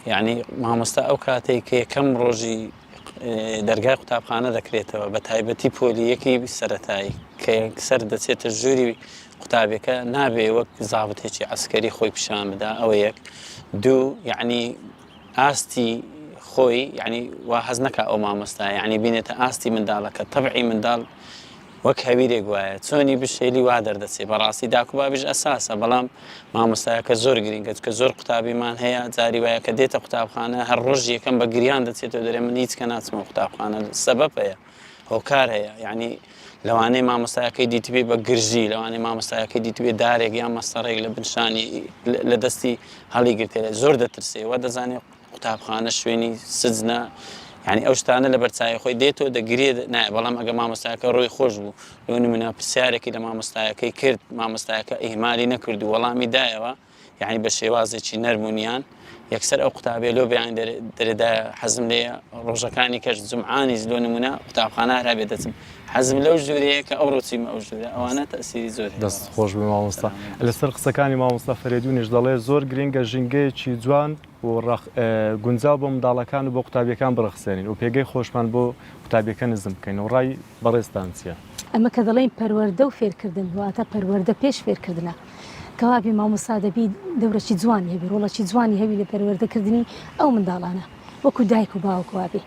يعني مامۆستا ئەو کاتێک کە یەکەم ڕۆژی دەرگای قوتابخانە دەکرێتەوە بە تایبەتی پۆلیەکی سەرەتایی کە سەر دەچێتە ژووری قوتابەکە نابێ وەک زابتێکی عسکەری خۆی پیشان بدا ئەوە یەک دوو یعنی ئاستی خۆی یعنی وا حەز نەکا ئەو مامۆستا یعنی بینێتە ئاستی منداڵەکە تەبعی منداڵ وەک هەویرێک وایە چۆنی بشێلی وا دەردەچێت بەڕاستی داکوبابیش ئەساسە بەڵام مامۆستایەکە زۆر گرنگە کە زۆر قوتابیمان هەیە جاری وایە کە دێتە قوتابخانە هەر ڕۆژ یەکەم بە گریان دەچێتەوە دەرێ من هیچ کە ناچمەوە قوتابخانە سەبەب هەیە هۆکار هەیە یعنی لەوانەیە مامۆستایەکەی دیتبێ بە گرژی لەوانەیە مامۆستایەکەی دیتبێ دارێک یان مەسەڕێک لە بنشانی لە دەستی هەڵی گرتێ زۆر دەترسێ وە دەزانێت قوتابخانە شوێنی سجنە يعني ئەو شتانە لە بەرچای خۆی دێتەوە دەگرێ نایە بەڵام ئەگە مامۆستایەکە ڕۆی خۆش بوو لەو نمونە پرسیارێکی لە مامۆستایەکەی کرد مامۆستایەکە ئیهمالی نەکرد و وەڵامی دایەوە یعنی بە شێوازێکی نەرمونیان یەکسەر ئەو قوتابێ لۆ بەیان دەرێدا حەزم لێ ڕۆژەکانی کەش جمعانیش لۆ نمونە قوتابخانە هەرابێ دەچم حەزم لەو ژوورەیە کە ئەو ڕۆچیمە ئەو ژوورە ئەوانە تەسیری زۆر دەست خۆش بێ مامۆستا لەسەر قسەکانی مامۆستا فەرێدونیش دەڵێ زۆر گرنگە ژینگەیەکی جوان و گونجاو بۆ منداڵەکان و بۆ قوتابیەکان بڕەخسێنین و پێگەی خۆشمان بۆ قوتابیەکە نزم بکەین و ڕای بەڕێستان چییە؟ ئەمە کە دەڵێن پەروەردە و فێرکردن واتە پەروەردە پێش فێرکردنە کەوابی مامۆستا دەبی دەورەی جوانی هەبی ڕۆڵەکی جوانی هەوی لە پەروەردەکردنی ئەو منداڵانە وەکو دایک و باوکو وابێ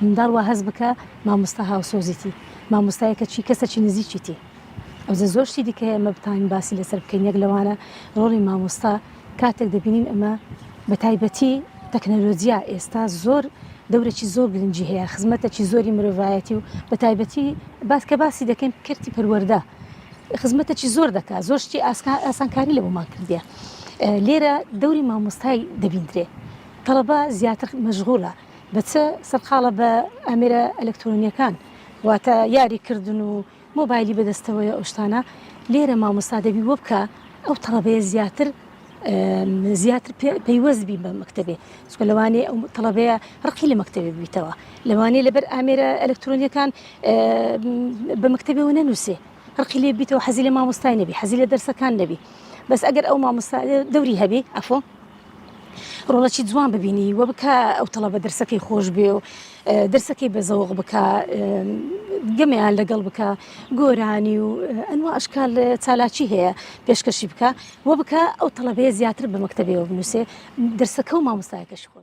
منداڵ وا هەز بکە مامۆستا هاوسۆزیتی مامۆستایەکە چی کەسەکی نزیکیتی ئەوزە زۆر شتی دیکە ئەمە بتانین باسی لەسەر بکەین یەک لەوانە ڕۆڵی مامۆستا کاتێک دەبینین ئەمە بە تایبەتی تەکنەلۆجیا ئێستا زۆر دەورێکی زۆر گرنگی هەیە خزمەتێکی زۆری مرۆڤایەتی و بە تایبەتی کە باسی دەکەین کردی پەروەردە خزمەتێکی زۆر دەکات زۆر شتی ئاسانکاری لە بۆمان کردیە لێرە دەوری مامۆستای دەبیندرێ تەڵەبە زیاتر مەشغوڵە بەچە سەرقاڵە بە ئامێرە ئەلکترۆنیەکان واتە یاریکردن و مۆبایلی بەدەستەوەی ئەو شتانە لێرە مامۆستا دەبی وە بکە ئەو تەڵەبەیە زیاتر پەیوەست بی بە مەکتەبێ چکە لەوانەیە ئەو تەڵەبەیە ڕقی لە مەکتەبێ بیتەوە لەوانەیە لەبەر ئامێرە ئەلکترۆنیەکان بە مەکتەبێەوە نەنووسێ ڕقی لێ بیتەوە حەزی لە مامۆستای نەبی حەزی لە دەرسەکان نەبی بەس ئەگەر ئەو مامۆستا دەوری هەبێ ئەفۆ ڕۆڵەکی جوان ببینی وە بکە ئەو تەڵەبە دەرسەکەی خۆش بێ و دەرسەکەی بە زەوق بکە گەمەیان لەگەڵ بکە گۆرانی و ئەنوا ئەشکال چالاکی هەیە پێشکەشی بکە وە بکە ئەو تەڵەبەیە زیاتر بە مەکتەبێەوە بنووسێ دەرسەکە و مامۆستایەکەش خۆش